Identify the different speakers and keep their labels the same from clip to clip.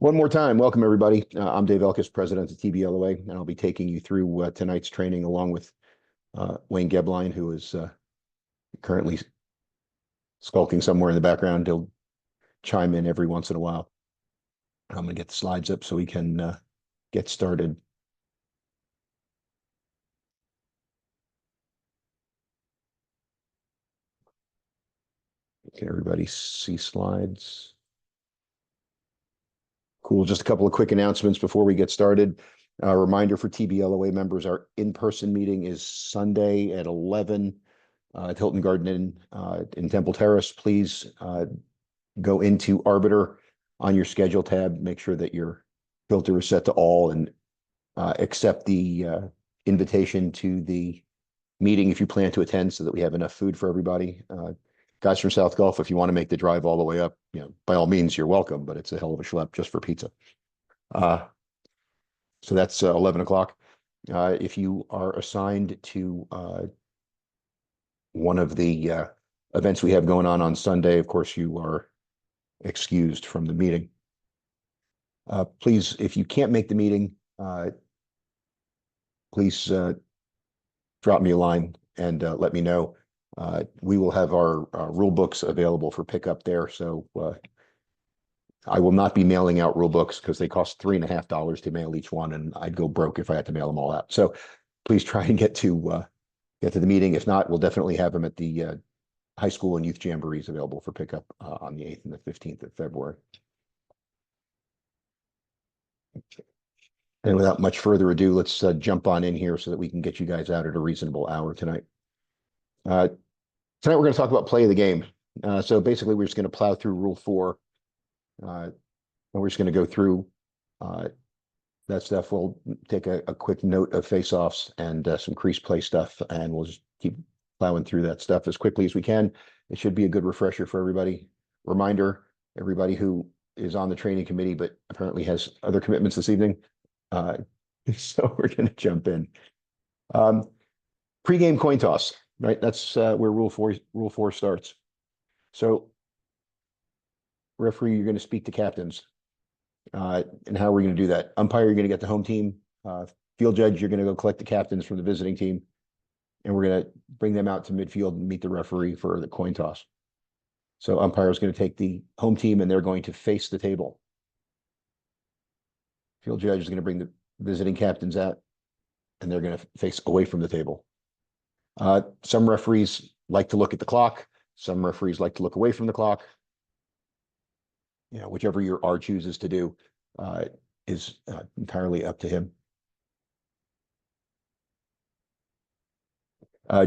Speaker 1: One more time, welcome everybody. I'm Dave Elkis, president of TBLOA, and I'll be taking you through tonight's training along with Wayne Gebline, who is currently skulking somewhere in the background. He'll chime in every once in a while. I'm going to get the slides up so we can get started. Can everybody see slides? Cool. Just a couple of quick announcements before we get started. A reminder for TBLOA members, our in-person meeting is Sunday at 11 at Hilton Garden Inn in Temple Terrace. Please go into Arbiter on your schedule tab. Make sure that your filter is set to all and accept the invitation to the meeting if you plan to attend so that we have enough food for everybody. Guys from South Gulf, if you want to make the drive all the way up, by all means, you're welcome, but it's a hell of a schlep just for pizza. So that's 11 o'clock. If you are assigned to one of the events we have going on Sunday, of course, you are excused from the meeting. Please, if you can't make the meeting, please drop me a line and let me know. We will have our rule books available for pickup there. So I will not be mailing out rule books because they cost $3.50 to mail each one, and I'd go broke if I had to mail them all out. So please try and get to the meeting. If not, we'll definitely have them at the high school and youth jamborees available for pickup on the 8th and the 15th of February. Okay. And without much further ado, let's jump on in here so that we can get you guys out at a reasonable hour tonight. Tonight we're going to talk about play of the game. So basically, we're just going to plow through Rule 4. And we're just going to go through that stuff. We'll take a quick note of face-offs and some crease play stuff, and we'll just keep plowing through that stuff as quickly as we can. It should be a good refresher for everybody. Reminder, everybody who is on the training committee but apparently has other commitments this evening. So we're going to jump in. Pre-game coin toss, right? That's where Rule 4 starts. So referee, you're going to speak to captains. And how are we going to do that? Umpire, you're going to get the home team. Field judge, you're going to go collect the captains from the visiting team. And we're going to bring them out to midfield and meet the referee for the coin toss. So umpire is going to take the home team and they're going to face the table. Field judge is going to bring the visiting captains out and they're going to face away from the table. Some referees like to look at the clock. Some referees like to look away from the clock. Whichever your R chooses to do is entirely up to him.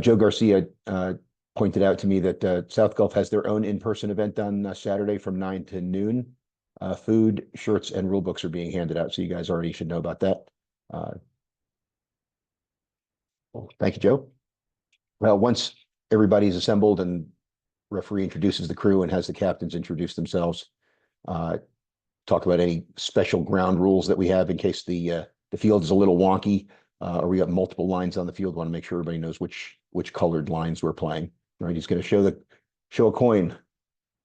Speaker 1: Joe Garcia pointed out to me that South Gulf has their own in-person event on Saturday from 9 to noon. Food, shirts, and rule books are being handed out, so you guys already should know about that. Well, thank you, Joe. Well, once everybody's assembled and referee introduces the crew and has the captains introduce themselves, talk about any special ground rules that we have in case the field is a little wonky or we got multiple lines on the field. Want to make sure everybody knows which colored lines we're playing. Right? He's going to show a coin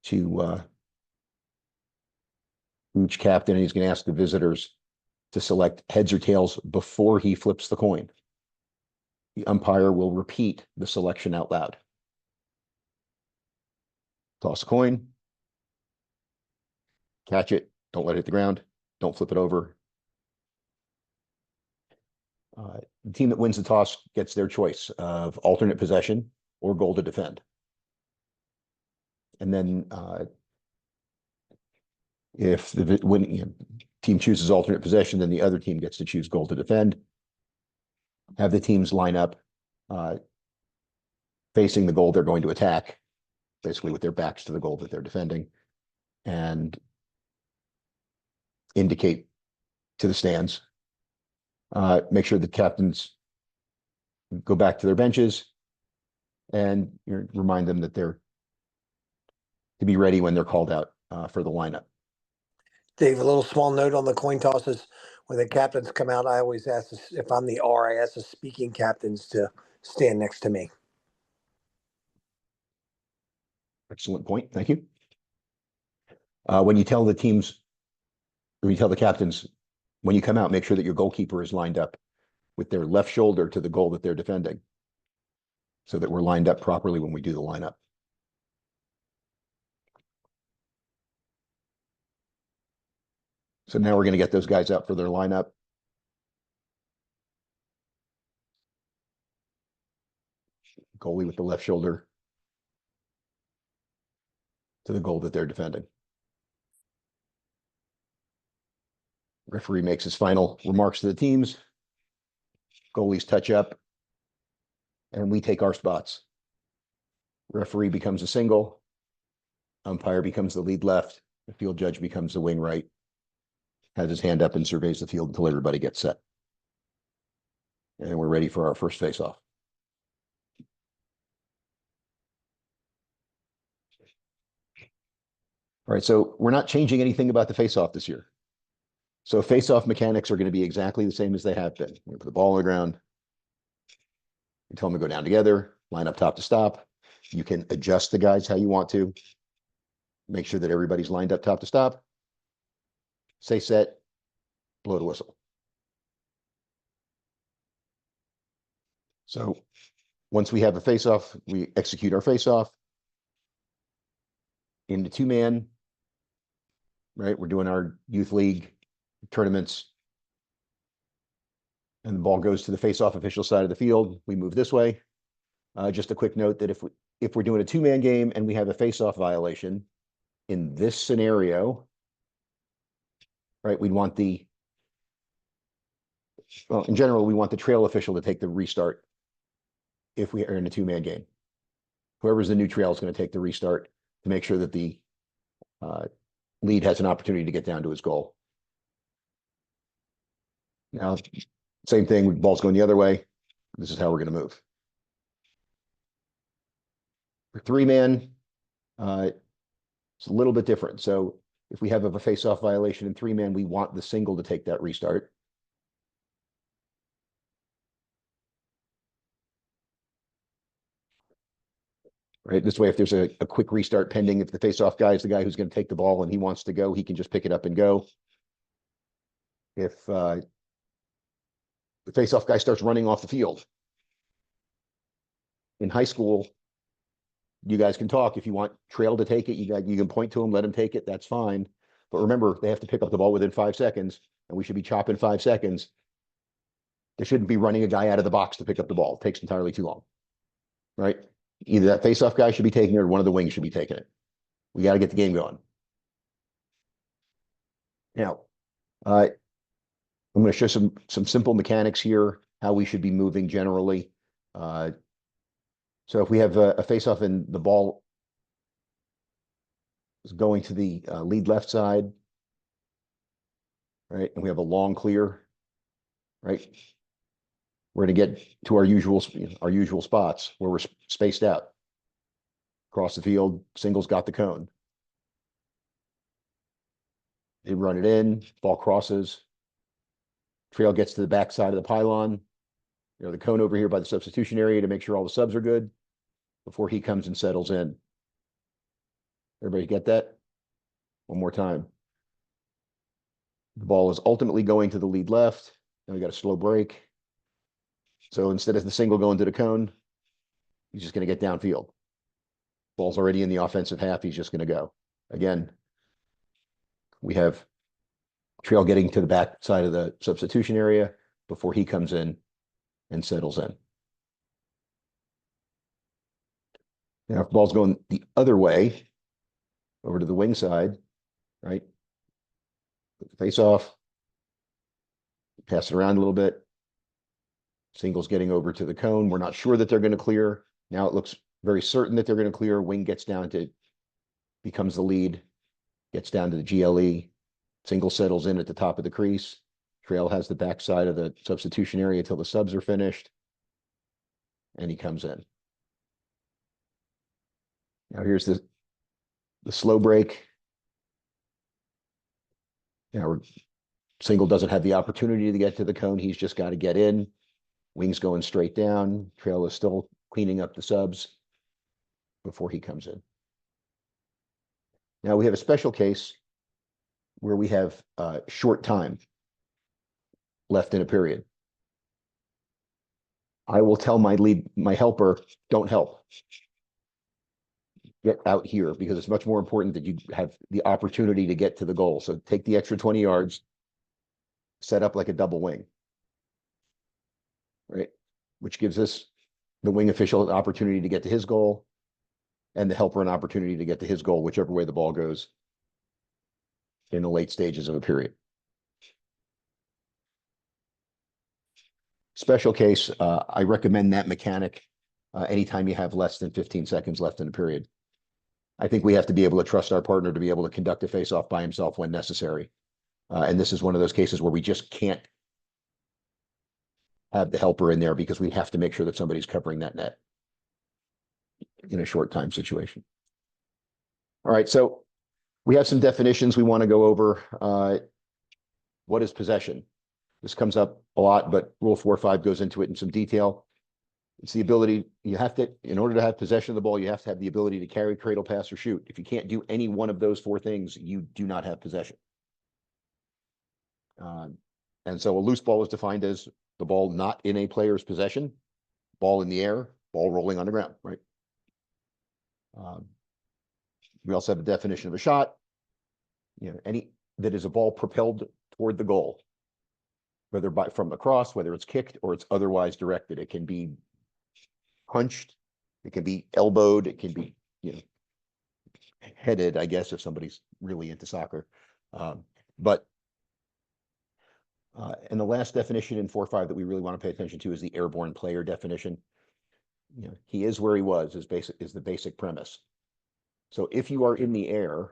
Speaker 1: to each captain, and he's going to ask the visitors to select heads or tails before he flips the coin. The umpire will repeat the selection out loud. Toss a coin. Catch it. Don't let it hit the ground. Don't flip it over. The team that wins the toss gets their choice of alternate possession or goal to defend. And then if the team chooses alternate possession, then the other team gets to choose goal to defend. Have the teams line up facing the goal they're going to attack, basically with their backs to the goal that they're defending, and indicate to the stands. Make sure the captains go back to their benches and remind them that they're to be ready when they're called out for the lineup.
Speaker 2: Dave, a little small note on the coin tosses. When the captains come out, I always ask, if I'm the R, I ask the speaking captains to stand next to me.
Speaker 1: Excellent point. Thank you. When you tell the teams we tell the captains, when you come out, make sure that your goalkeeper is lined up with their left shoulder to the goal that they're defending, so that we're lined up properly when we do the lineup. So now we're going to get those guys out for their lineup. Goalie with the left shoulder to the goal that they're defending. Referee makes his final remarks to the teams. Goalies touch up, and we take our spots. Referee becomes a single. Umpire becomes the lead left. The field judge becomes the wing right. Has his hand up and surveys the field until everybody gets set. And we're ready for our first face-off. All right, so we're not changing anything about the face-off this year. So face-off mechanics are going to be exactly the same as they have been. You put the ball on the ground. You tell them to go down together, line up top to stop. You can adjust the guys how you want to. Make sure that everybody's lined up top to stop. Say set, blow the whistle. So once we have a face-off, we execute our face-off into two-man, right? We're doing our youth league tournaments. And the ball goes to the face-off official side of the field. We move this way. Just a quick note that if we're doing a two-man game and we have a face-off violation, in this scenario, right, we'd want well, in general, we want the trail official to take the restart if we are in a two-man game. Whoever's the new trail is going to take the restart to make sure that the lead has an opportunity to get down to his goal. Now, same thing, ball's going the other way. This is how we're going to move. For three-man, it's a little bit different. So if we have a face-off violation in three-man, we want the single to take that restart. Right, this way, if there's a quick restart pending, if the face-off guy is the guy who's going to take the ball and he wants to go, he can just pick it up and go. If the face-off guy starts running off the field, in high school, you guys can talk. If you want trail to take it, you can point to him, let him take it. That's fine. But remember, they have to pick up the ball within 5 seconds, and we should be chopping 5 seconds. They shouldn't be running a guy out of the box to pick up the ball. It takes entirely too long, right? Either that face-off guy should be taking it or one of the wings should be taking it. We got to get the game going. Now, I'm going to show some simple mechanics here, how we should be moving generally. So if we have a face-off and the ball is going to the lead left side, right, and we have a long clear, right, we're going to get to our usual spots where we're spaced out. Across the field, single's got the cone. They run it in, ball crosses. Trail gets to the back side of the pylon. The cone over here by the substitution area to make sure all the subs are good before he comes and settles in. Everybody get that? One more time. The ball is ultimately going to the lead left. Now we got a slow break. So instead of the single going to the cone, he's just going to get downfield. Ball's already in the offensive half. He's just going to go. Again, we have trail getting to the back side of the substitution area before he comes in and settles in. Now, if the ball's going the other way, over to the wing side, right? Face off, pass it around a little bit. Single's getting over to the cone. We're not sure that they're going to clear. Now it looks very certain that they're going to clear. Wing gets down to, becomes the lead, gets down to the GLE. Single settles in at the top of the crease. Trail has the backside of the substitution area until the subs are finished. And he comes in. Now here's the slow break. Now single doesn't have the opportunity to get to the cone. He's just got to get in. Wing's going straight down. Trail is still cleaning up the subs before he comes in. Now we have a special case where we have short time left in a period, I will tell my helper, don't help. Get out here, because it's much more important that you have the opportunity to get to the goal. So take the extra 20 yards, set up like a double wing, right? Which gives us the wing official an opportunity to get to his goal and the helper an opportunity to get to his goal, whichever way the ball goes in the late stages of a period. Special case, I recommend that mechanic anytime you have less than 15 seconds left in a period. I think we have to be able to trust our partner to be able to conduct a face-off by himself when necessary. And this is one of those cases where we just can't have the helper in there because we have to make sure that somebody's covering that net in a short time situation. All right, so we have some definitions we want to go over. What is possession? This comes up a lot, but Rule 4.5 goes into it in some detail. It's the ability, you have to, in order to have possession of the ball, you have to have the ability to carry, cradle, pass, or shoot. If you can't do any one of those four things, you do not have possession. And so a loose ball is defined as the ball not in a player's possession, ball in the air, ball rolling on the ground, right? We also have a definition of a shot, any that is a ball propelled toward the goal, whether from across, whether it's kicked or it's otherwise directed. It can be punched, it can be elbowed, it can be headed, I guess, if somebody's really into soccer. And the last definition in 4.5 that we really want to pay attention to is the airborne player definition. He is where he was is the basic premise. So if you are in the air,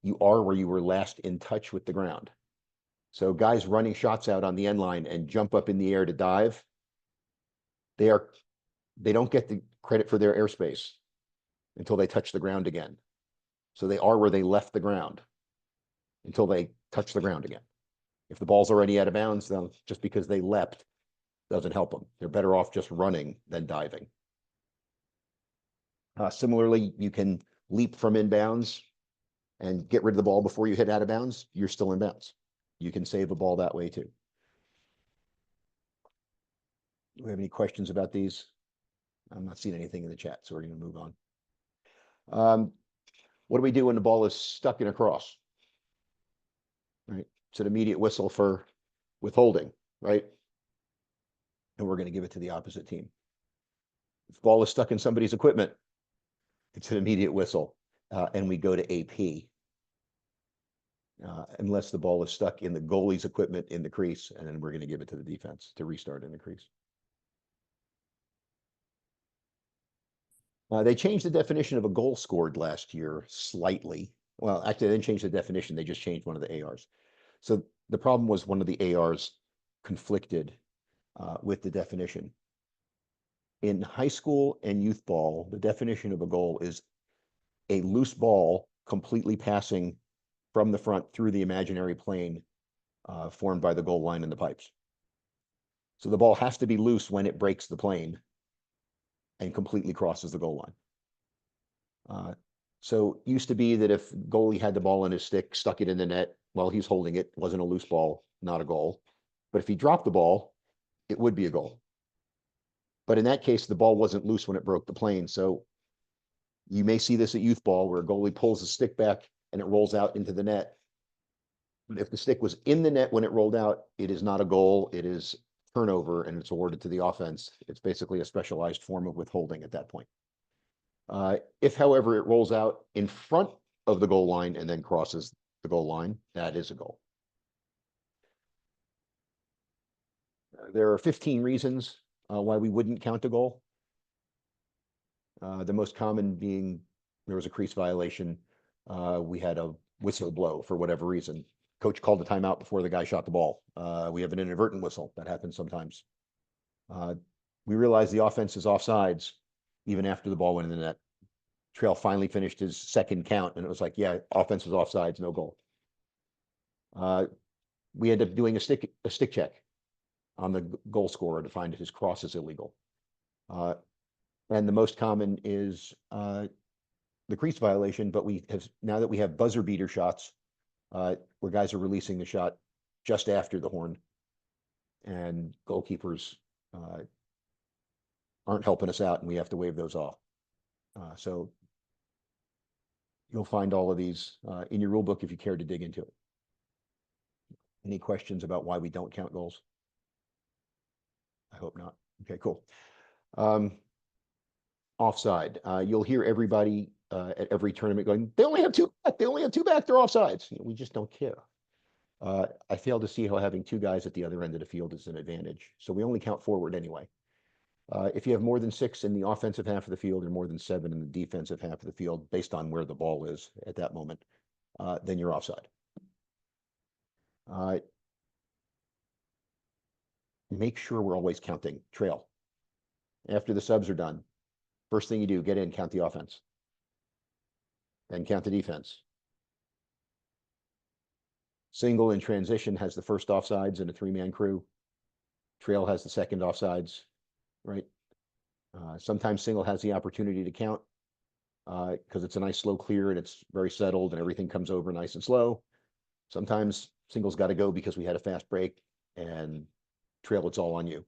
Speaker 1: you are where you were last in touch with the ground. So guys running shots out on the end line and jump up in the air to dive, they don't get the credit for their airspace until they touch the ground again. So they are where they left the ground until they touch the ground again. If the ball's already out of bounds, then just because they leapt doesn't help them. They're better off just running than diving. Similarly, you can leap from inbounds and get rid of the ball before you hit out of bounds. You're still in bounds. You can save a ball that way too. Do we have any questions about these? I'm not seeing anything in the chat, so we're going to move on. What do we do when the ball is stuck in a cross? Right, it's an immediate whistle for withholding, right? And we're going to give it to the opposite team. If the ball is stuck in somebody's equipment, it's an immediate whistle, and we go to AP. Unless the ball is stuck in the goalie's equipment in the crease, and then we're going to give it to the defense to restart in the crease. They changed the definition of a goal scored last year slightly. Well, actually, they didn't change the definition. They just changed one of the ARs. So the problem was one of the ARs conflicted with the definition. In high school and youth ball, the definition of a goal is a loose ball completely passing from the front through the imaginary plane formed by the goal line and the pipes. So the ball has to be loose when it breaks the plane and completely crosses the goal line. So it used to be that if goalie had the ball in his stick, stuck it in the net while he's holding it, wasn't a loose ball, not a goal. But if he dropped the ball, it would be a goal. But in that case, the ball wasn't loose when it broke the plane. So you may see this at youth ball where a goalie pulls the stick back and it rolls out into the net. But if the stick was in the net when it rolled out, it is not a goal. It is turnover and it's awarded to the offense. It's basically a specialized form of withholding at that point. If, however, it rolls out in front of the goal line and then crosses the goal line, that is a goal. There are 15 reasons why we wouldn't count a goal. The most common being there was a crease violation. We had a whistle blow for whatever reason. Coach called a timeout before the guy shot the ball. We have an inadvertent whistle. That happens sometimes. We realized the offense is offsides even after the ball went in the net. Trail finally finished his second count, and it was like, yeah, offense was offsides, no goal. We ended up doing a stick check on the goal scorer to find his cross is illegal. And the most common is the crease violation, but we have, now that we have buzzer beater shots, where guys are releasing the shot just after the horn, and goalkeepers aren't helping us out, and we have to wave those off. So you'll find all of these in your rule book if you care to dig into it. Any questions about why we don't count goals? I hope not. Okay, cool. Offside. You'll hear everybody at every tournament going, they only have two back. They only have two back. They're offsides. We just don't care. I fail to see how having two guys at the other end of the field is an advantage. So we only count forward anyway. If you have more than 6 in the offensive half of the field or more than 7 in the defensive half of the field, based on where the ball is at that moment, then you're offside. Make sure we're always counting trail. After the subs are done, first thing you do, get in, count the offense. Then count the defense. Single in transition has the first offsides in a 3-man crew. Trail has the second offsides, right? Sometimes single has the opportunity to count because it's a nice slow clear and it's very settled and everything comes over nice and slow. Sometimes single's got to go because we had a fast break, and trail, it's all on you.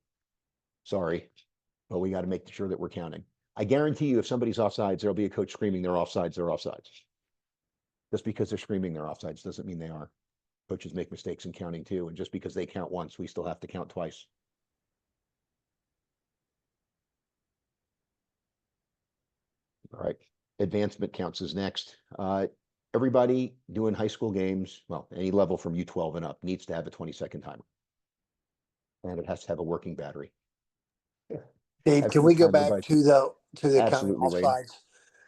Speaker 1: Sorry, but we got to make sure that we're counting. I guarantee you, if somebody's offsides, there'll be a coach screaming they're offsides, they're offsides. Just because they're screaming they're offsides doesn't mean they are. Coaches make mistakes in counting too, and just because they count once, we still have to count twice. All right, advancement counts is next. Everybody doing high school games, well, any level from U12 and up, needs to have a 20-second timer. And it has to have a working battery.
Speaker 2: Dave,
Speaker 1: Have
Speaker 2: can
Speaker 1: to
Speaker 2: we go
Speaker 1: timer
Speaker 2: back
Speaker 1: by
Speaker 2: to the counting
Speaker 1: absolutely, Wade.
Speaker 2: offsides?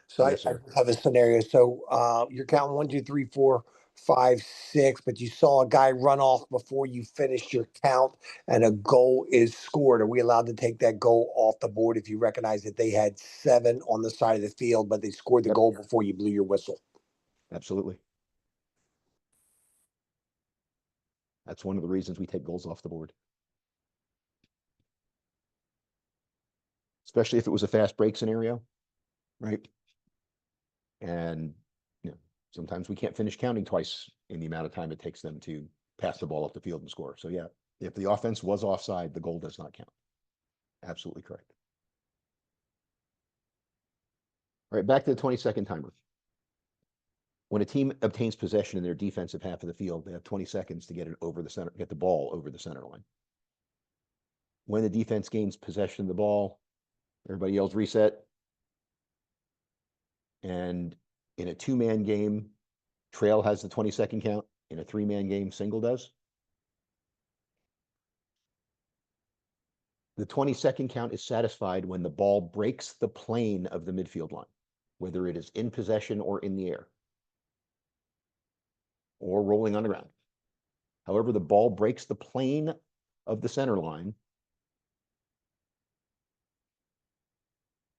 Speaker 2: So
Speaker 1: Yes,
Speaker 2: I
Speaker 1: sir.
Speaker 2: have a scenario. So you're counting 1, 2, 3, 4, 5, 6, but you saw a guy run off before you finished your count, and a goal is scored. Are we allowed to take that goal off the board if you recognize that they had 7 on the side of the field, but they scored the
Speaker 1: Yep.
Speaker 2: goal before you blew your whistle?
Speaker 1: Absolutely. That's one of the reasons we take goals off the board. Especially if it was a fast break scenario, right? And sometimes we can't finish counting twice in the amount of time it takes them to pass the ball up the field and score. So yeah, if the offense was offside, the goal does not count. Absolutely correct. All right, back to the 20-second timer. When a team obtains possession in their defensive half of the field, they have 20 seconds to get it over the center, get the ball over the center line. When the defense gains possession of the ball, everybody yells reset. And in a 2-man game, trail has the 20-second count. In a 3-man game, single does. The 20-second count is satisfied when the ball breaks the plane of the midfield line, whether it is in possession or in the air, or rolling on the ground. However, the ball breaks the plane of the center line,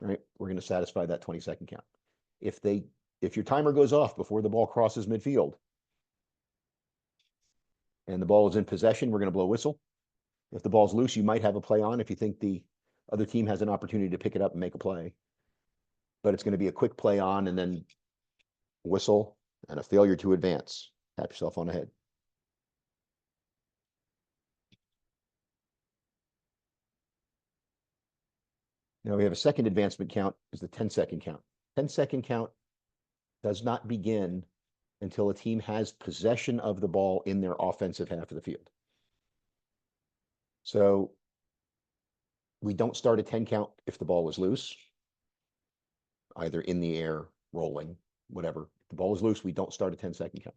Speaker 1: right? We're going to satisfy that 20-second count. If your timer goes off before the ball crosses midfield and the ball is in possession, we're going to blow a whistle. If the ball's loose, you might have a play on if you think the other team has an opportunity to pick it up and make a play. But it's going to be a quick play on and then whistle and a failure to advance. Tap yourself on the head. Now we have a second advancement count, is the 10-second count. 10-second count does not begin until a team has possession of the ball in their offensive half of the field. So we don't start a 10 count if the ball is loose, either in the air, rolling, whatever. If the ball is loose, we don't start a 10-second count.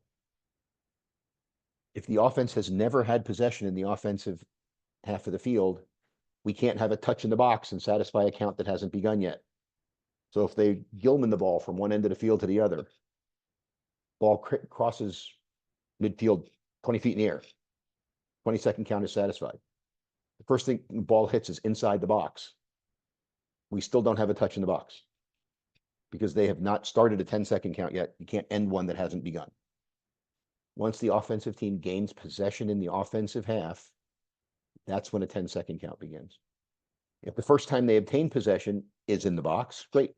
Speaker 1: If the offense has never had possession in the offensive half of the field, we can't have a touch in the box and satisfy a count that hasn't begun yet. So if they Gilman the ball from one end of the field to the other, ball crosses midfield 20 feet in the air, 20-second count is satisfied. The first thing the ball hits is inside the box. We still don't have a touch in the box because they have not started a 10-second count yet. You can't end one that hasn't begun. Once the offensive team gains possession in the offensive half, that's when a 10-second count begins. If the first time they obtain possession is in the box, great.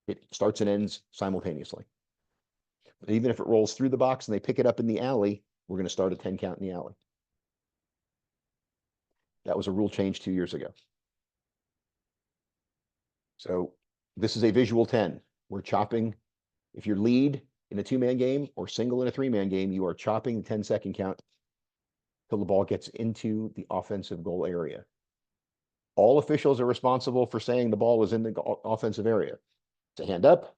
Speaker 1: It starts and ends simultaneously. Even if it rolls through the box and they pick it up in the alley, we're going to start a 10 count in the alley. That was a rule change 2 years ago. So this is a visual 10. We're chopping. If you're lead in a 2-man game or single in a 3-man game, you are chopping the 10-second count till the ball gets into the offensive goal area. All officials are responsible for saying the ball is in the offensive area. It's a hand up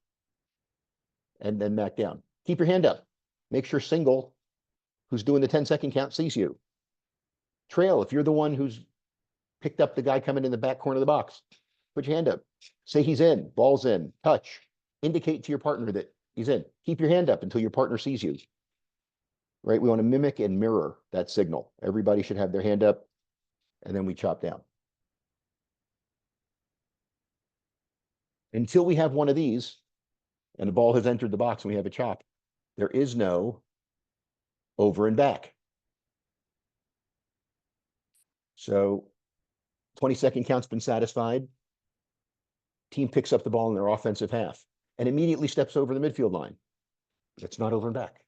Speaker 1: and then back down. Keep your hand up. Make sure single, who's doing the 10-second count, sees you. Trail, if you're the one who's picked up the guy coming in the back corner of the box, put your hand up. Say he's in, ball's in, touch. Indicate to your partner that he's in. Keep your hand up until your partner sees you. Right? We want to mimic and mirror that signal. Everybody should have their hand up, and then we chop down. Until we have one of these, and the ball has entered the box and we have a chop, there is no over and back. So 20-second count's been satisfied. Team picks up the ball in their offensive half and immediately steps over the midfield line. It's not over and back.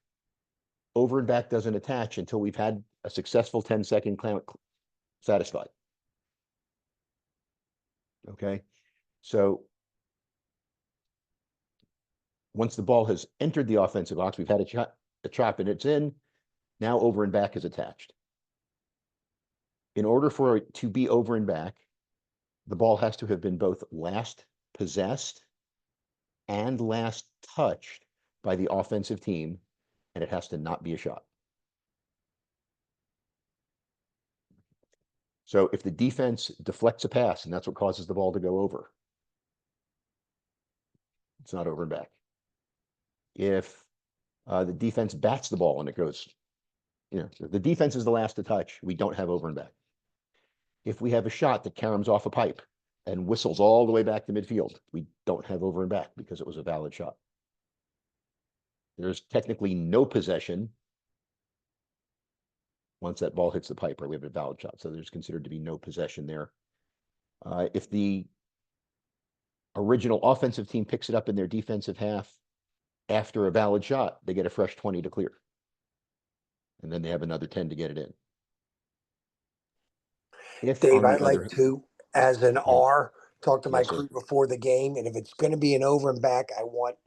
Speaker 1: Over and back doesn't attach until we've had a successful 10-second count satisfied. Okay, so once the ball has entered the offensive box, we've had a chop and it's in. Now over and back is attached. In order for it to be over and back, the ball has to have been both last possessed and last touched by the offensive team, and it has to not be a shot. So if the defense deflects a pass and that's what causes the ball to go over, it's not over and back. If the defense bats the ball and it goes, the defense is the last to touch, we don't have over and back. If we have a shot that caroms off a pipe and whistles all the way back to midfield, we don't have over and back because it was a valid shot. There's technically no possession once that ball hits the pipe, or we have a valid shot. So there's considered to be no possession there. If the original offensive team picks it up in their defensive half after a valid shot, they get a fresh 20 to clear. And then they have another 10 to get it in.
Speaker 2: Dave, I'd like to, as an R, talk to my
Speaker 1: Yes, sir.
Speaker 2: crew before the game, and if it's going to be an over and back, I want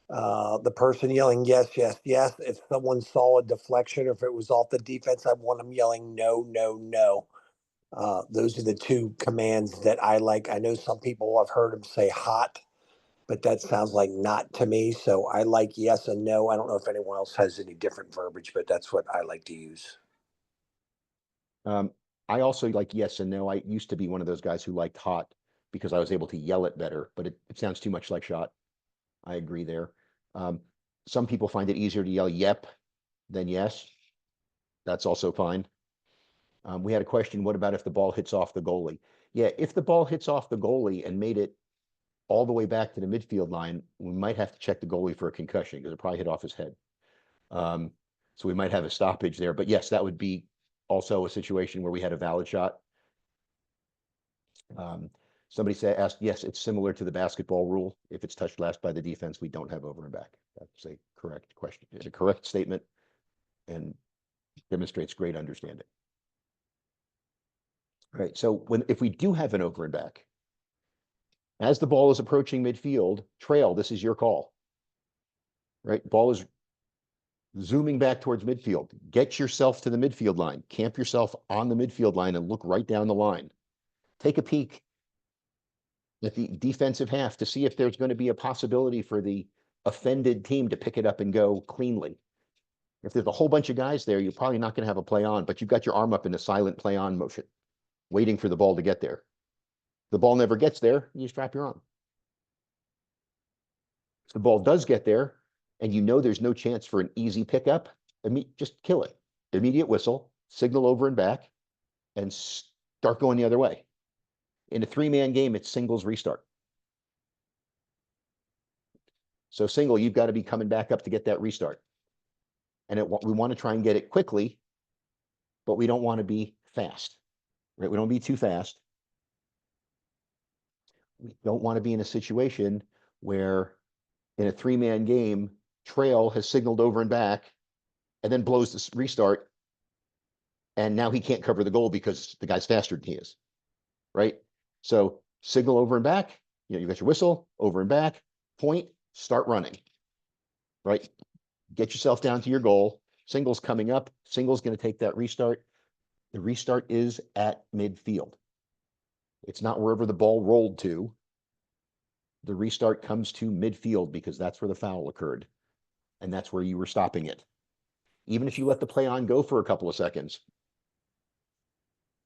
Speaker 2: the person yelling yes, yes, yes. If someone saw a deflection, or if it was off the defense, I want them yelling no, no, no. Those are the two commands that I like. I know some people have heard them say hot, but that sounds like not to me. So I like yes and no. I don't know if anyone else has any different verbiage, but that's what I like to use.
Speaker 1: I also like yes and no. I used to be one of those guys who liked hot because I was able to yell it better, but it sounds too much like shot. I agree there. Some people find it easier to yell yep than yes. That's also fine. We had a question, what about if the ball hits off the goalie? Yeah, if the ball hits off the goalie and made it all the way back to the midfield line, we might have to check the goalie for a concussion because it probably hit off his head. So we might have a stoppage there. But yes, that would be also a situation where we had a valid shot. Somebody asked, yes, it's similar to the basketball rule. If it's touched last by the defense, we don't have over and back. That's a correct question. It's a correct statement and demonstrates great understanding. All right, so if we do have an over and back, as the ball is approaching midfield, trail, this is your call. Right, ball is zooming back towards midfield. Get yourself to the midfield line. Camp yourself on the midfield line and look right down the line. Take a peek at the defensive half to see if there's going to be a possibility for the offended team to pick it up and go cleanly. If there's a whole bunch of guys there, you're probably not going to have a play on, but you've got your arm up in a silent play on motion, waiting for the ball to get there. The ball never gets there, you strap your arm. If the ball does get there, and you know there's no chance for an easy pickup, just kill it. Immediate whistle, signal over and back, and start going the other way. In a 3-man game, it's singles restart. So single, you've got to be coming back up to get that restart. And we want to try and get it quickly, but we don't want to be fast. Right? We don't be too fast. We don't want to be in a situation where in a 3-man game, trail has signaled over and back and then blows the restart. And now he can't cover the goal because the guy's faster than he is, right? So signal over and back, you got your whistle, over and back, point, start running, right? Get yourself down to your goal. Single's coming up. Single's going to take that restart. The restart is at midfield. It's not wherever the ball rolled to. The restart comes to midfield because that's where the foul occurred. And that's where you were stopping it. Even if you let the play on go for a couple of seconds,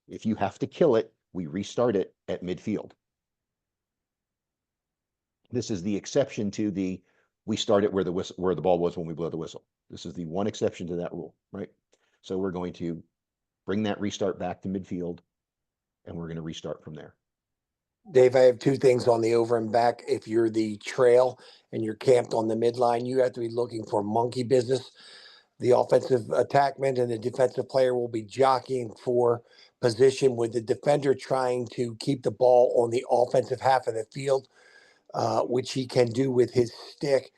Speaker 1: if you have to kill it, we restart it at midfield. This is the exception to the we start it where the ball was when we blow the whistle. This is the one exception to that rule, right? So we're going to bring that restart back to midfield, and we're going to restart from there.
Speaker 2: Dave, I have two things on the over and back. If you're the trail and you're camped on the midline, you have to be looking for monkey business. The offensive attackman and the defensive player will be jockeying for position with the defender trying to keep the ball on the offensive half of the field, which he can do with his stick.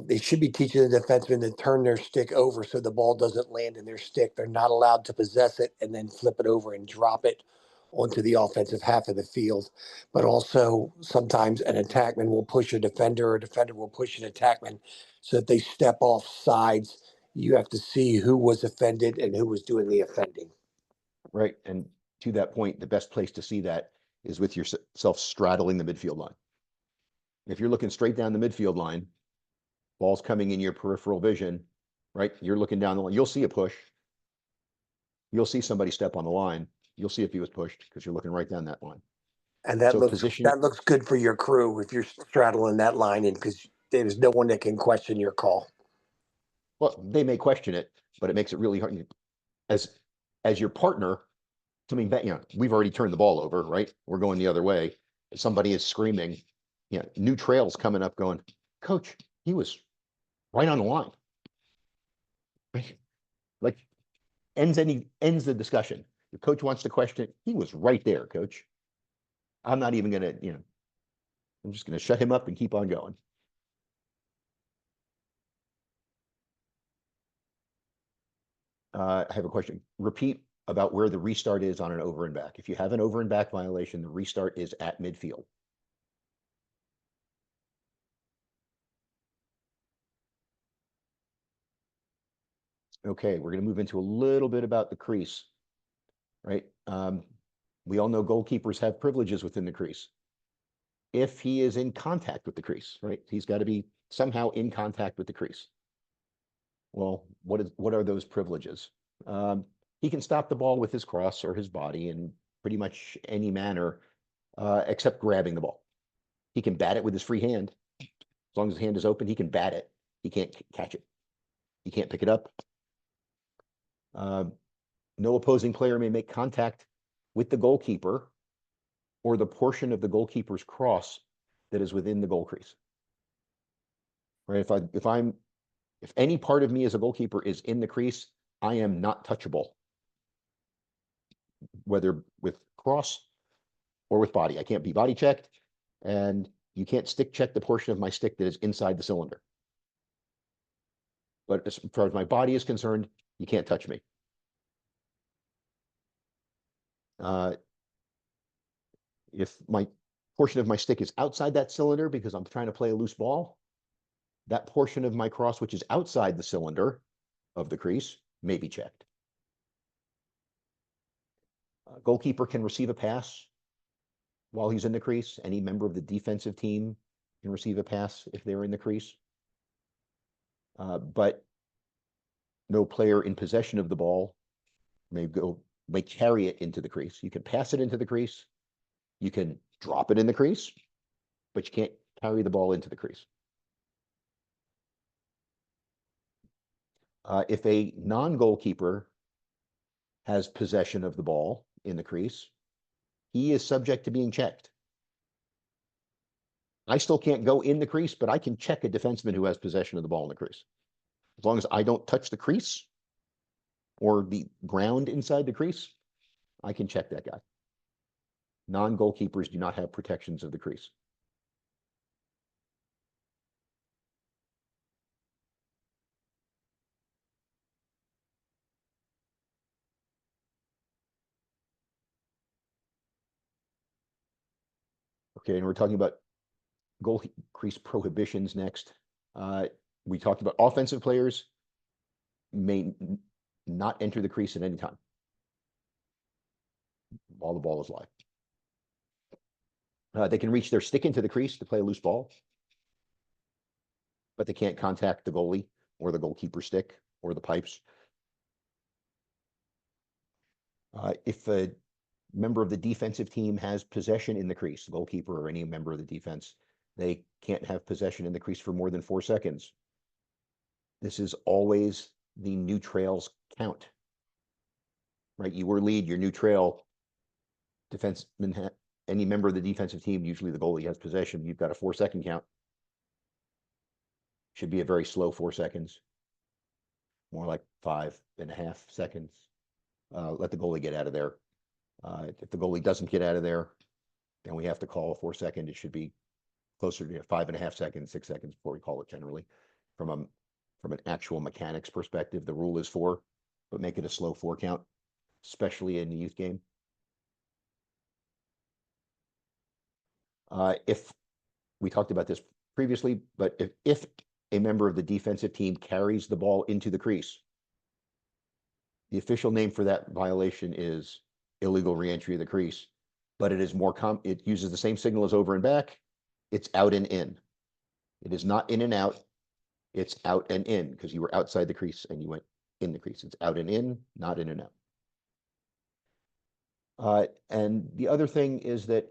Speaker 2: They should be teaching the defensemen to turn their stick over so the ball doesn't land in their stick. They're not allowed to possess it and then flip it over and drop it onto the offensive half of the field. But also, sometimes an attackman will push a defender, or a defender will push an attackman. So if they step off sides, you have to see who was offended and who was doing the offending.
Speaker 1: Right. And to that point, the best place to see that is with yourself straddling the midfield line. If you're looking straight down the midfield line, ball's coming in your peripheral vision, right? You're looking down the line. You'll see a push. You'll see somebody step on the line. You'll see if he was pushed because you're looking right down that line.
Speaker 2: And
Speaker 1: So position.
Speaker 2: that looks good for your crew if you're straddling that line in, because there's no one that can question your call.
Speaker 1: Well, they may question it, but it makes it really hard. As your partner, something that, we've already turned the ball over, right? We're going the other way. Somebody is screaming, new trails coming up going, coach, he was right on the line. Like ends the discussion. The coach wants to question it. He was right there, coach. I'm not even gonna, I'm just gonna shut him up and keep on going. I have a question. Repeat about where the restart is on an over and back. If you have an over and back violation, the restart is at midfield. Okay, we're going to move into a little bit about the crease, right? We all know goalkeepers have privileges within the crease. If he is in contact with the crease, right? He's got to be somehow in contact with the crease. Well, what are those privileges? He can stop the ball with his cross or his body in pretty much any manner, except grabbing the ball. He can bat it with his free hand. As long as his hand is open, he can bat it. He can't catch it. He can't pick it up. No opposing player may make contact with the goalkeeper or the portion of the goalkeeper's cross that is within the goal crease. Right? If any part of me as a goalkeeper is in the crease, I am not touchable, whether with cross or with body. I can't be body checked, and you can't stick check the portion of my stick that is inside the cylinder. But as far as my body is concerned, you can't touch me. If my portion of my stick is outside that cylinder because I'm trying to play a loose ball, that portion of my cross, which is outside the cylinder of the crease, may be checked. Goalkeeper can receive a pass while he's in the crease. Any member of the defensive team can receive a pass if they're in the crease. But no player in possession of the ball may carry it into the crease. You can pass it into the crease. You can drop it in the crease, but you can't carry the ball into the crease. If a non-goalkeeper has possession of the ball in the crease, he is subject to being checked. I still can't go in the crease, but I can check a defenseman who has possession of the ball in the crease. As long as I don't touch the crease or the ground inside the crease, I can check that guy. Non-goalkeepers do not have protections of the crease. Okay, and we're talking about goal crease prohibitions next. We talked about offensive players may not enter the crease at any time while the ball is live. They can reach their stick into the crease to play a loose ball, but they can't contact the goalie or the goalkeeper stick or the pipes. If a member of the defensive team has possession in the crease, the goalkeeper or any member of the defense, they can't have possession in the crease for more than 4 seconds. This is always the new trail's count, right? You were lead, your new trail, defenseman, any member of the defensive team, usually the goalie has possession. You've got a 4-second count. Should be a very slow 4 seconds, more like 5.5 seconds. Let the goalie get out of there. If the goalie doesn't get out of there, then we have to call a 4-second. It should be closer to 5.5 seconds, 6 seconds before we call it generally. From an actual mechanics perspective, the rule is 4, but make it a slow 4 count, especially in the youth game. If we talked about this previously, but if a member of the defensive team carries the ball into the crease, the official name for that violation is illegal reentry of the crease, but it is more it uses the same signal as over and back. It's out and in. It is not in and out. It's out and in because you were outside the crease and you went in the crease. It's out and in, not in and out. And the other thing is that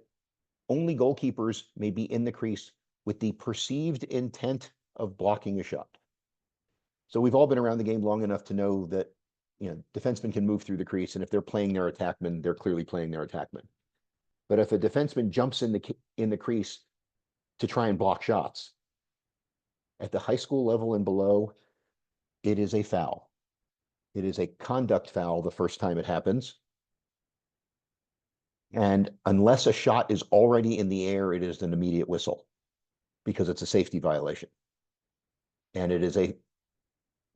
Speaker 1: only goalkeepers may be in the crease with the perceived intent of blocking a shot. So we've all been around the game long enough to know that, you know, defensemen can move through the crease, and if they're playing their attackman, they're clearly playing their attackman. But if a defenseman jumps in the crease to try and block shots, at the high school level and below, it is a foul. It is a conduct foul the first time it happens. And unless a shot is already in the air, it is an immediate whistle because it's a safety violation. And it is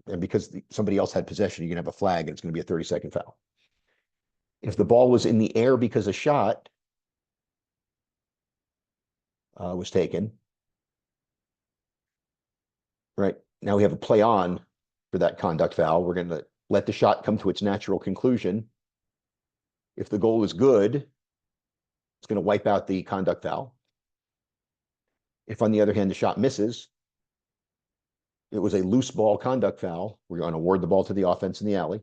Speaker 1: and because somebody else had possession, you can have a flag and it's going to be a 30-second foul. If the ball was in the air because a shot was taken, right? Now we have a play on for that conduct foul. We're going to let the shot come to its natural conclusion. If the goal is good, it's going to wipe out the conduct foul. If, on the other hand, the shot misses, it was a loose ball conduct foul. We're going to award the ball to the offense in the alley.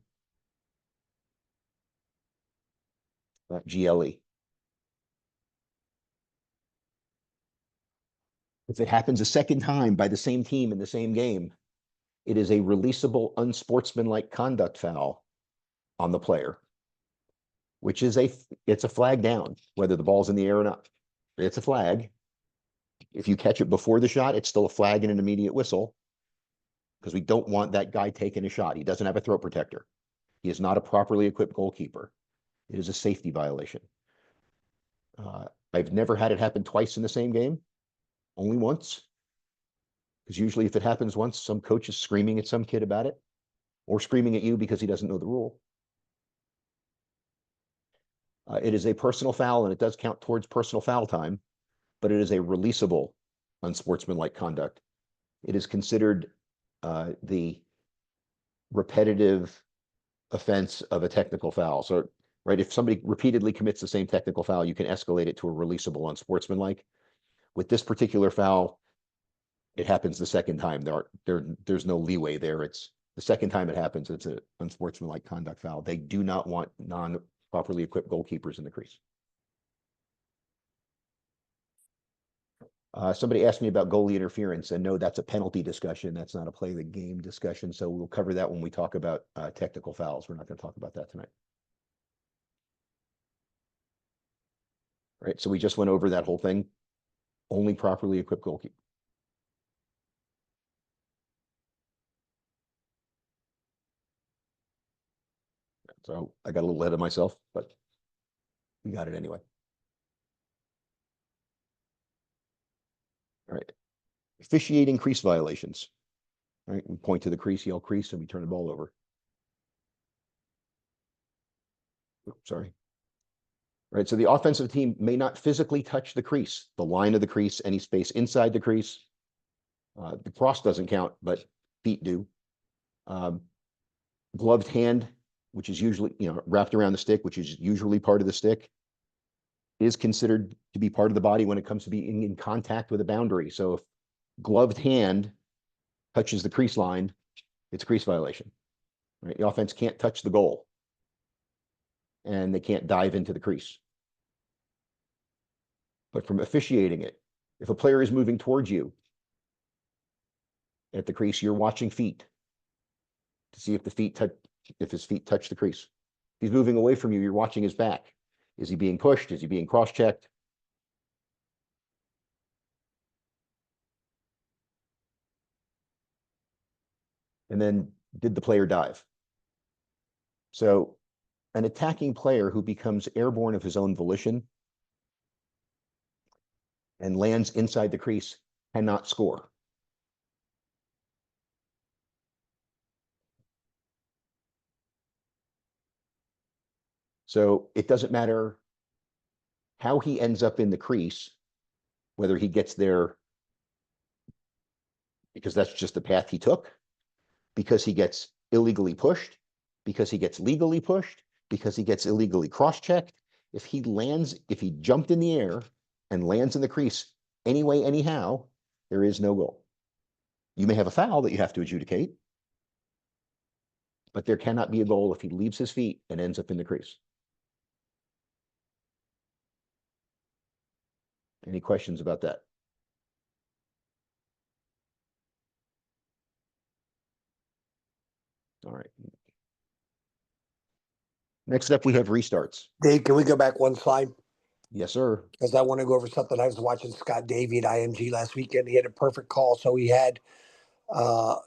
Speaker 1: GLE. If it happens a second time by the same team in the same game, it is a releasable unsportsmanlike conduct foul on the player, which is it's a flag down, whether the ball's in the air or not. It's a flag. If you catch it before the shot, it's still a flag and an immediate whistle because we don't want that guy taking a shot. He doesn't have a throat protector. He is not a properly equipped goalkeeper. It is a safety violation. I've never had it happen twice in the same game, only once. Because usually if it happens once, some coach is screaming at some kid about it or screaming at you because he doesn't know the rule. It is a personal foul and it does count towards personal foul time, but it is a releasable unsportsmanlike conduct. It is considered the repetitive offense of a technical foul. So, right, if somebody repeatedly commits the same technical foul, you can escalate it to a releasable unsportsmanlike. With this particular foul, it happens the second time. There's no leeway there. It's the second time it happens, it's an unsportsmanlike conduct foul. They do not want non-properly equipped goalkeepers in the crease. Somebody asked me about goalie interference, and no, that's a penalty discussion. That's not a play of the game discussion. So we'll cover that when we talk about technical fouls. We're not going to talk about that tonight. Right. So we just went over that whole thing. Only properly equipped goalkeeper. So I got a little ahead of myself, but we got it anyway. All right. Officiating crease violations. All right. We point to the crease, yell crease, and we turn the ball over. Oops, sorry. right? So the offensive team may not physically touch the crease, the line of the crease, any space inside the crease. The cross doesn't count, but feet do. Gloved hand, which is usually, wrapped around the stick, which is usually part of the stick, is considered to be part of the body when it comes to being in contact with a boundary. So if gloved hand touches the crease line, it's a crease violation, right? The offense can't touch the goal and they can't dive into the crease. But from officiating it, if a player is moving towards you at the crease, you're watching feet to see if his feet touch the crease. If he's moving away from you, you're watching his back. Is he being pushed? Is he being cross-checked? And then did the player dive? So an attacking player who becomes airborne of his own volition and lands inside the crease cannot score. So it doesn't matter how he ends up in the crease, whether he gets there because that's just the path he took, because he gets illegally pushed, because he gets legally pushed, because he gets illegally cross-checked. If he jumped in the air and lands in the crease anyway, anyhow, there is no goal. You may have a foul that you have to adjudicate, but there cannot be a goal if he leaves his feet and ends up in the crease. Any questions about that? All right. Next up, we have restarts.
Speaker 2: Dave, can we go back one slide?
Speaker 1: Yes, sir.
Speaker 2: Because I want to go over something. I was watching Scott Davey at IMG last weekend. He had a perfect call. So he had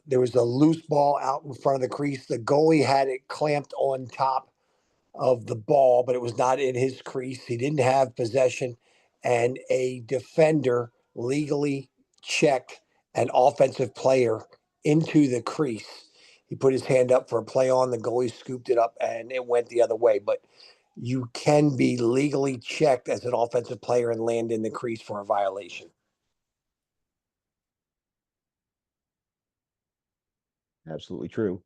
Speaker 2: there was a loose ball out in front of the crease. The goalie had it clamped on top of the ball, but it was not in his crease. He didn't have possession, and a defender legally checked an offensive player into the crease. He put his hand up for a play on, the goalie scooped it up, and it went the other way. But you can be legally checked as an offensive player and land in the crease for a violation.
Speaker 1: Absolutely true.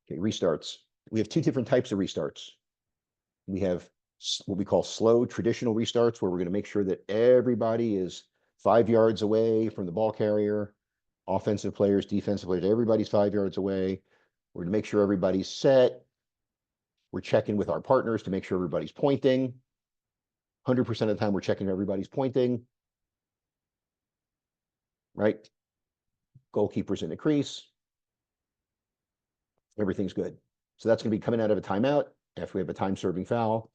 Speaker 1: Okay, restarts. We have two different types of restarts. We have what we call slow traditional restarts, where we're going to make sure that everybody is 5 yards away from the ball carrier, offensive players, defensive players, everybody's 5 yards away. We're going to make sure everybody's set. We're checking with our partners to make sure everybody's pointing. 100% of the time, we're checking everybody's pointing, right? Goalkeeper's in the crease. Everything's good. So that's going to be coming out of a timeout after we have a time-serving foul,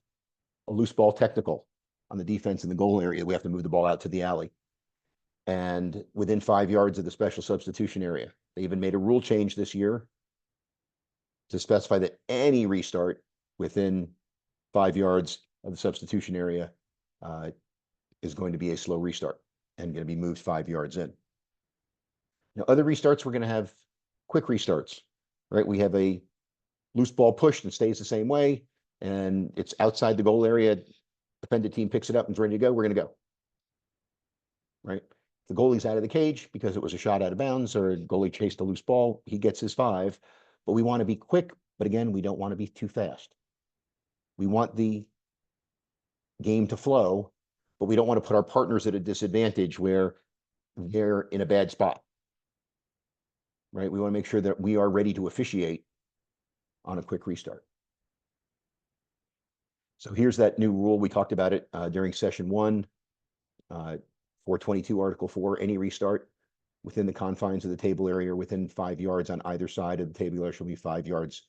Speaker 1: a loose ball technical on the defense in the goal area. We have to move the ball out to the alley. And within 5 yards of the special substitution area. They even made a rule change this year to specify that any restart within 5 yards of the substitution area is going to be a slow restart and going to be moved 5 yards in. Now, other restarts, we're going to have quick restarts, right? We have a loose ball pushed and stays the same way, and it's outside the goal area. Defended team picks it up and is ready to go. We're going to go, right? The goalie's out of the cage because it was a shot out of bounds or a goalie chased a loose ball. He gets his 5, but we want to be quick. But again, we don't want to be too fast. We want the game to flow, but we don't want to put our partners at a disadvantage where they're in a bad spot, right? We want to make sure that we are ready to officiate on a quick restart. So here's that new rule. We talked about it during session 1, 422 Article 4, any restart within the confines of the table area or within 5 yards on either side of the table area shall be 5 yards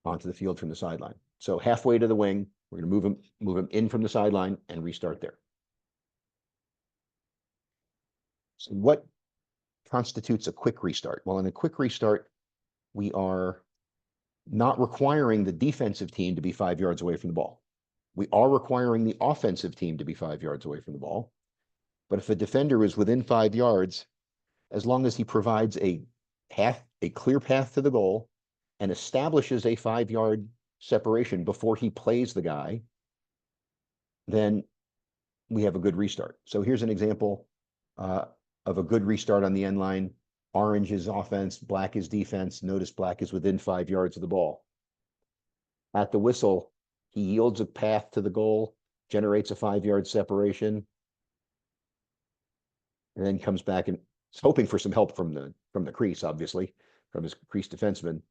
Speaker 1: onto the field from the sideline. So halfway to the wing, we're going to move him in from the sideline and restart there. So what constitutes a quick restart? Well, in a quick restart, we are not requiring the defensive team to be 5 yards away from the ball. We are requiring the offensive team to be 5 yards away from the ball. But if a defender is within 5 yards, as long as he provides a clear path to the goal and establishes a 5 yard separation before he plays the guy, then we have a good restart. So here's an example of a good restart on the end line. Orange is offense, black is defense. Notice black is within 5 yards of the ball. At the whistle, he yields a path to the goal, generates a 5 yard separation, and then comes back and is hoping for some help from the crease, obviously, from his crease defenseman.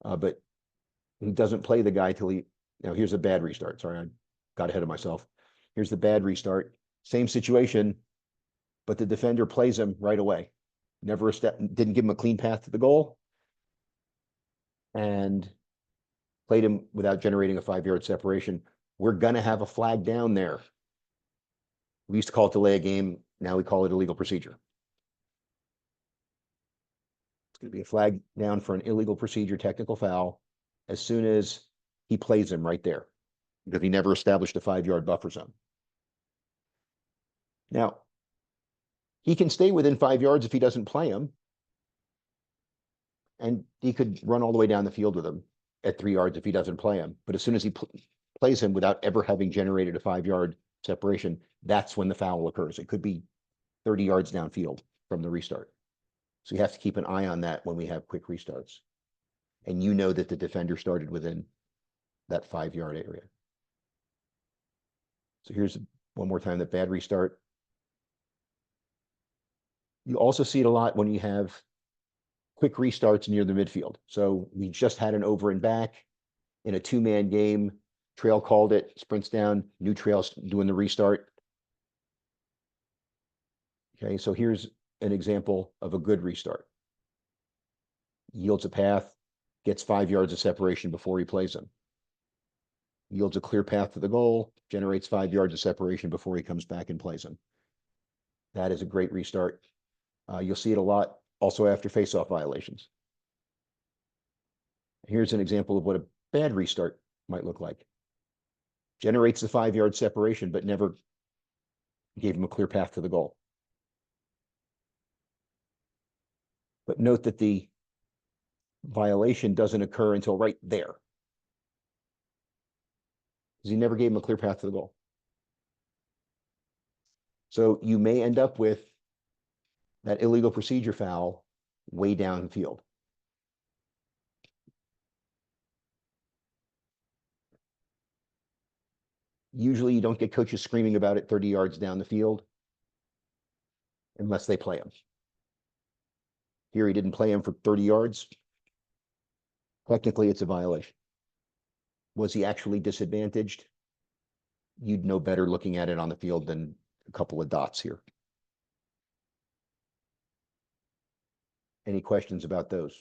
Speaker 1: But he doesn't play the guy till he. Now here's a bad restart. Sorry, I got ahead of myself. Here's the bad restart. Same situation, but the defender plays him right away. Never didn't give him a clean path to the goal, and played him without generating a 5 yard separation. We're gonna have a flag down there. We used to call it delay a game. Now we call it illegal procedure. It's going to be a flag down for an illegal procedure technical foul as soon as he plays him right there, because he never established a 5 yard buffer zone. Now, he can stay within 5 yards if he doesn't play him, and he could run all the way down the field with him at 3 yards if he doesn't play him. But as soon as he plays him without ever having generated a 5 yard separation, that's when the foul occurs. It could be 30 yards downfield from the restart. So you have to keep an eye on that when we have quick restarts. And you know that the defender started within that 5 yard area. So here's one more time, that bad restart. You also see it a lot when you have quick restarts near the midfield. So we just had an over and back in a 2-man game. Trail called it, sprints down, new Trail's doing the restart. Okay, so here's an example of a good restart. Yields a path, gets 5 yards of separation before he plays him. Yields a clear path to the goal, generates 5 yards of separation before he comes back and plays him. That is a great restart. You'll see it a lot also after faceoff violations. Here's an example of what a bad restart might look like. Generates the 5 yard separation, but never gave him a clear path to the goal. But note that the violation doesn't occur until right there, because he never gave him a clear path to the goal. So you may end up with that illegal procedure foul way downfield. Usually you don't get coaches screaming about it 30 yards down the field unless they play him. Here he didn't play him for 30 yards. Technically, it's a violation. Was he actually disadvantaged? You'd know better looking at it on the field than a couple of dots here. Any questions about those?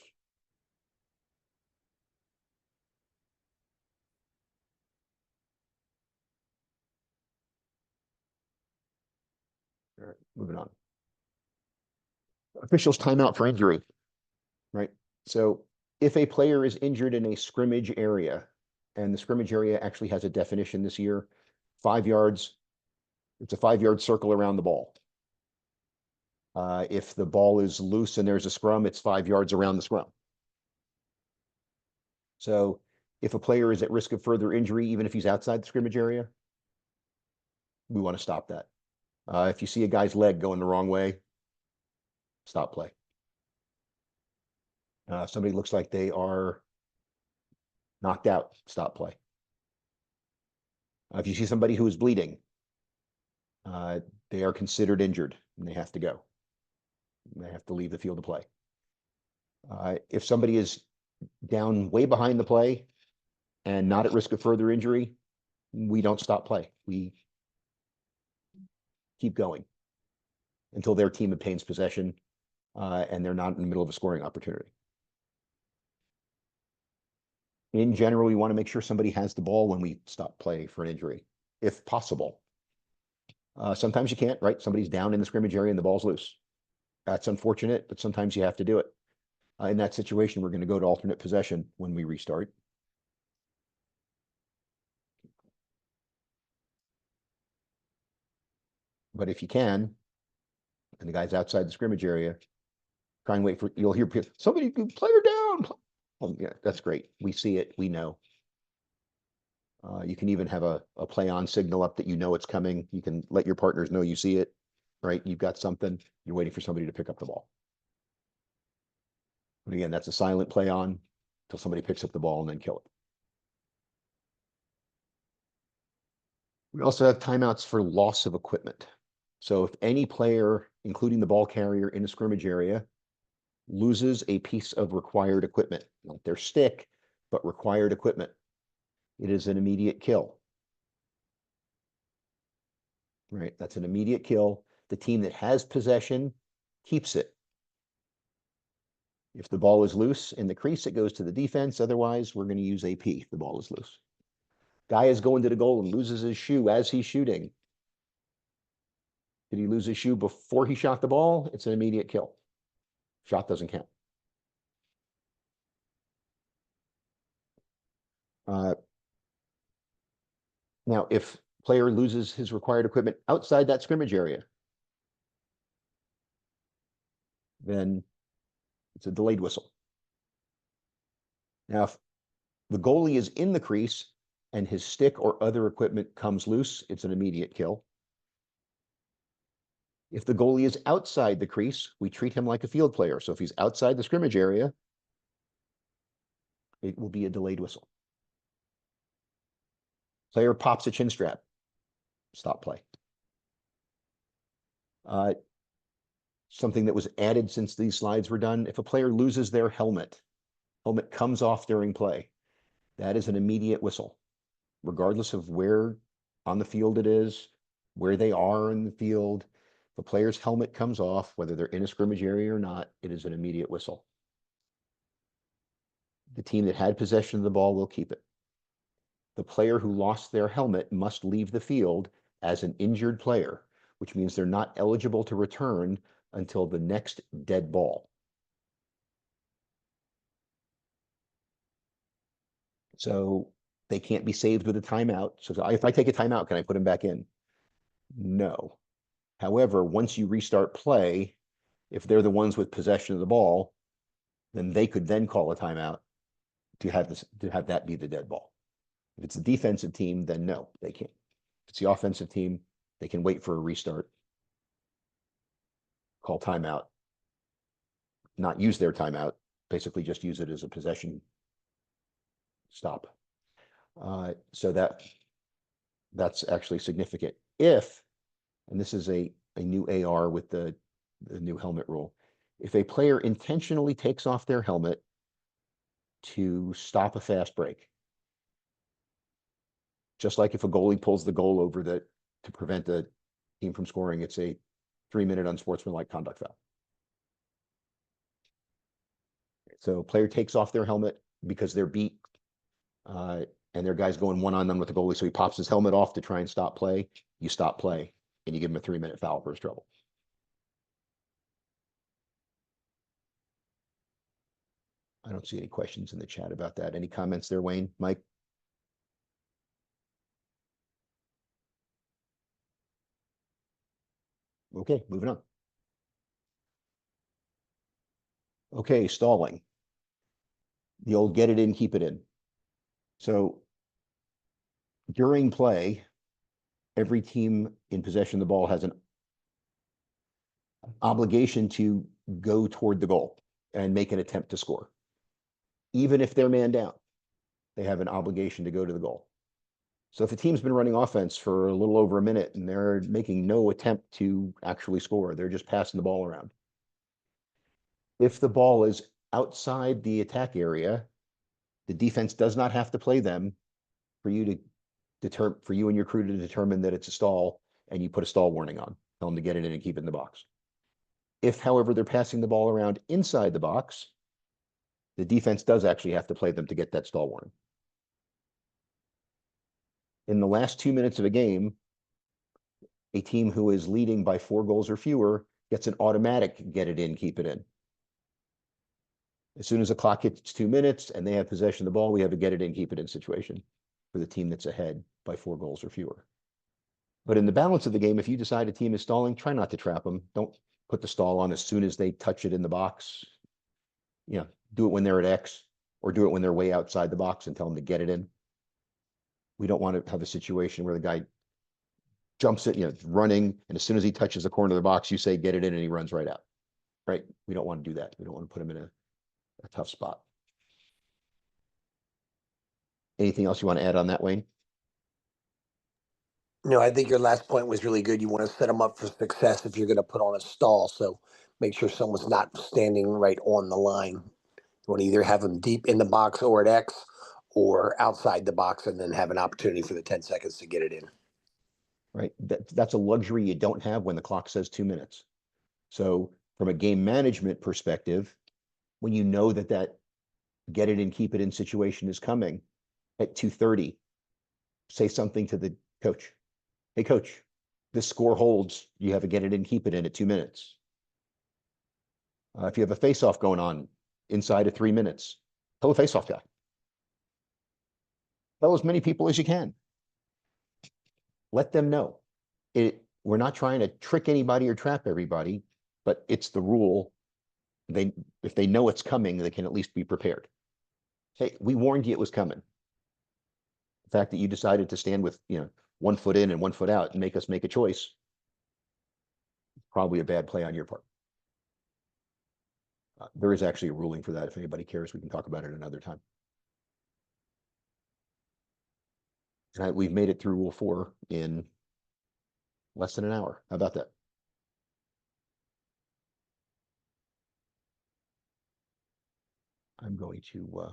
Speaker 1: All right, moving on. Officials timeout for injury, right? So if a player is injured in a scrimmage area, and the scrimmage area actually has a definition this year, 5 yards, it's a 5 yard circle around the ball. If the ball is loose and there's a scrum, it's 5 yards around the scrum. So if a player is at risk of further injury, even if he's outside the scrimmage area, we want to stop that. If you see a guy's leg going the wrong way, stop play. Somebody looks like they are knocked out, stop play. If you see somebody who is bleeding, they are considered injured and they have to go. They have to leave the field to play. If somebody is down way behind the play and not at risk of further injury, we don't stop play. We keep going until their team obtains possession and they're not in the middle of a scoring opportunity. In general, we want to make sure somebody has the ball when we stop play for an injury, if possible. Sometimes you can't, right? Somebody's down in the scrimmage area and the ball's loose. That's unfortunate, but sometimes you have to do it. In that situation, we're going to go to alternate possession when we restart. But if you can, and the guy's outside the scrimmage area, try and wait for, you'll hear people, somebody, player down. Oh, yeah, that's great. We see it, we know. You can even have a play on signal up that you know it's coming. You can let your partners know you see it, right? You've got something, you're waiting for somebody to pick up the ball. But again, that's a silent play on until somebody picks up the ball and then kill it. We also have timeouts for loss of equipment. So if any player, including the ball carrier in a scrimmage area, loses a piece of required equipment, not their stick, but required equipment, it is an immediate kill. Right? That's an immediate kill. The team that has possession keeps it. If the ball is loose in the crease, it goes to the defense. Otherwise, we're going to use AP if the ball is loose. Guy is going to the goal and loses his shoe as he's shooting. Did he lose his shoe before he shot the ball? It's an immediate kill. Shot doesn't count. Now, if player loses his required equipment outside that scrimmage area, then it's a delayed whistle. Now, if the goalie is in the crease and his stick or other equipment comes loose, it's an immediate kill. If the goalie is outside the crease, we treat him like a field player. So if he's outside the scrimmage area, it will be a delayed whistle. Player pops a chin strap. Stop play. Something that was added since these slides were done, if a player loses their helmet comes off during play, that is an immediate whistle, regardless of where on the field it is, where they are in the field. If a player's helmet comes off, whether they're in a scrimmage area or not, it is an immediate whistle. The team that had possession of the ball will keep it. The player who lost their helmet must leave the field as an injured player, which means they're not eligible to return until the next dead ball. So they can't be saved with a timeout. So if I take a timeout, can I put him back in? No. However, once you restart play, if they're the ones with possession of the ball, then they could then call a timeout to have that be the dead ball. If it's a defensive team, then no, they can't. If it's the offensive team, they can wait for a restart, call timeout, not use their timeout, basically just use it as a possession stop. So that's actually significant. If, and this is a new AR with the new helmet rule, if a player intentionally takes off their helmet to stop a fast break, just like if a goalie pulls the goal over to prevent the team from scoring, it's a 3-minute unsportsmanlike conduct foul. So player takes off their helmet because they're beat, and their guy's going one-on-one with the goalie, so he pops his helmet off to try and stop play. You stop play, and you give him a 3-minute foul for his trouble. I don't see any questions in the chat about that. Any comments there, Wayne, Mike? Okay, moving on. Okay, stalling. The old get it in, keep it in. So during play, every team in possession of the ball has an obligation to go toward the goal and make an attempt to score. Even if they're man down, they have an obligation to go to the goal. So if a team's been running offense for a little over a minute and they're making no attempt to actually score, they're just passing the ball around. If the ball is outside the attack area, the defense does not have to play them for you and your crew to determine that it's a stall, and you put a stall warning on. Tell them to get it in and keep it in the box. If, however, they're passing the ball around inside the box, the defense does actually have to play them to get that stall warning. In the last 2 minutes of a game, a team who is leading by 4 goals or fewer gets an automatic get it in, keep it in. As soon as the clock hits 2 minutes and they have possession of the ball, we have a get it in, keep it in situation for the team that's ahead by 4 goals or fewer. But in the balance of the game, if you decide a team is stalling, try not to trap them. Don't put the stall on as soon as they touch it in the box. Do it when they're at X, or do it when they're way outside the box and tell them to get it in. We don't want to have a situation where the guy jumps it, running, and as soon as he touches the corner of the box, you say get it in, and he runs right out. Right? We don't want to do that. We don't want to put him in a tough spot. Anything else you want to add on that, Wayne?
Speaker 2: No, I think your last point was really good. You want to set them up for success if you're going to put on a stall. So make sure someone's not standing right on the line. You want to either have them deep in the box or at X, or outside the box, and then have an opportunity for the 10 seconds to get it in.
Speaker 1: Right? That's a luxury you don't have when the clock says 2 minutes. So from a game management perspective, when you know that get it and keep it in situation is coming at 2:30, say something to the coach. Hey, coach, this score holds. You have a get it and keep it in at 2 minutes. If you have a face-off going on inside of 3 minutes, tell the face-off guy. Tell as many people as you can. Let them know. We're not trying to trick anybody or trap everybody, but it's the rule. If they know it's coming, they can at least be prepared. Hey, we warned you it was coming. The fact that you decided to stand with 1 foot in and 1 foot out and make us make a choice, probably a bad play on your part. There is actually a ruling for that. If anybody cares, we can talk about it another time. We've made it through Rule 4 in less than an hour. How about that? I'm going to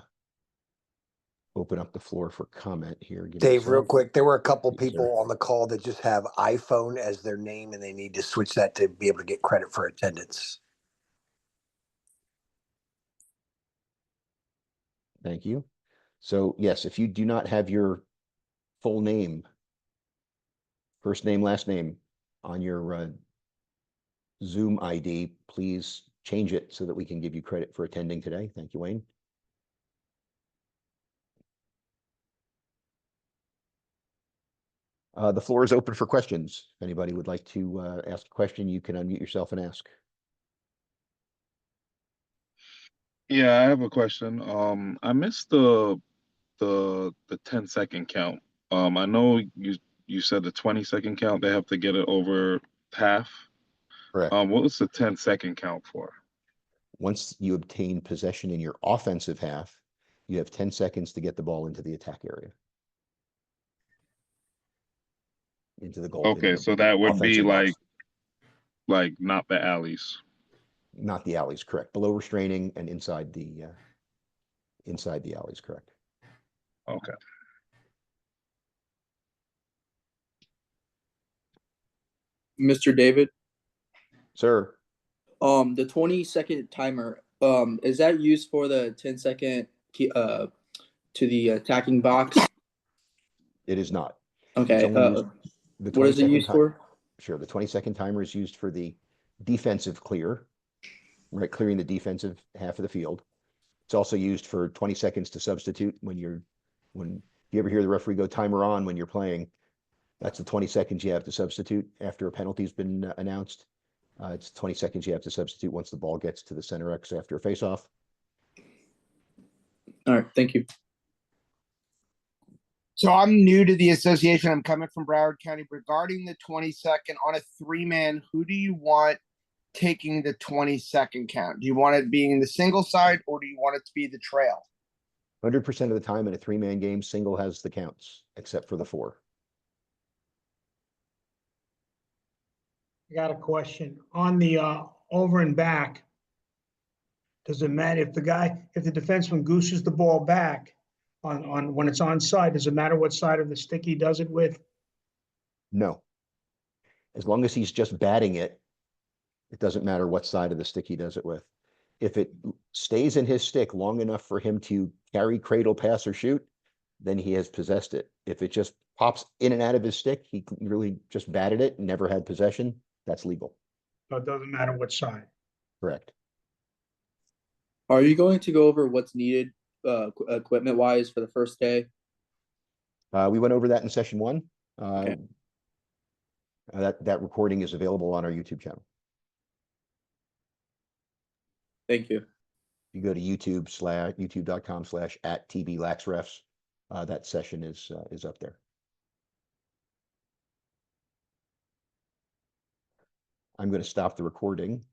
Speaker 1: open up the floor for comment here.
Speaker 2: Dave, real quick, there were a couple
Speaker 1: Yes,
Speaker 2: people
Speaker 1: sir.
Speaker 2: on the call that just have iPhone as their name, and they need to switch that to be able to get credit for attendance.
Speaker 1: Thank you. So yes, if you do not have your full name, first name, last name on your Zoom ID, please change it so that we can give you credit for attending today. Thank you, Wayne. The floor is open for questions. If anybody would like to ask a question, you can unmute yourself and ask.
Speaker 3: Yeah, I have a question. I missed the 10-second count. I know you said the 20-second count, they have to get it over half.
Speaker 1: Correct.
Speaker 3: What was the 10-second count for?
Speaker 1: Once you obtain possession in your offensive half, you have 10 seconds to get the ball into the attack area. Into the goal.
Speaker 3: Okay, so that would be
Speaker 1: offensive box.
Speaker 3: like not the alleys.
Speaker 1: Not the alleys, correct. Below restraining and inside the alleys, correct.
Speaker 3: Okay.
Speaker 4: Mr. David,
Speaker 1: Sir,
Speaker 4: the 20-second timer, is that used for the 10-second to the attacking box?
Speaker 1: it is not.
Speaker 4: Okay. What is it used for?
Speaker 1: Sure. The 20-second timer is used for the defensive clear, right? Clearing the defensive half of the field. It's also used for 20 seconds to substitute when you ever hear the referee go timer on when you're playing, that's the 20 seconds you have to substitute after a penalty's been announced. It's 20 seconds you have to substitute once the ball gets to the center X after a face-off.
Speaker 4: All right. Thank you.
Speaker 5: So I'm new to the association. I'm coming from Broward County. Regarding the 22nd on a 3-man, who do you want taking the 22nd count? Do you want it being the single side, or do you want it to be the trail?
Speaker 1: 100% of the time in a 3-man game, single has the counts, except for the 4.
Speaker 6: I got a question on the over and back. Does it matter if the defenseman gooses the ball back on when it's onside? Does it matter what side of the stick he does it with?
Speaker 1: No. As long as he's just batting it, it doesn't matter what side of the stick he does it with. If it stays in his stick long enough for him to carry, cradle, pass, or shoot, then he has possessed it. If it just pops in and out of his stick, he really just batted it and never had possession, that's legal.
Speaker 6: So it doesn't matter what side.
Speaker 1: Correct.
Speaker 4: Are you going to go over what's needed equipment-wise for the first day?
Speaker 1: We went over that in session 1.
Speaker 4: Okay.
Speaker 1: That recording is available on our YouTube channel.
Speaker 4: Thank you.
Speaker 1: You go to youtube.com/@TBLaxRefs. That session is up there. I'm going to stop the recording.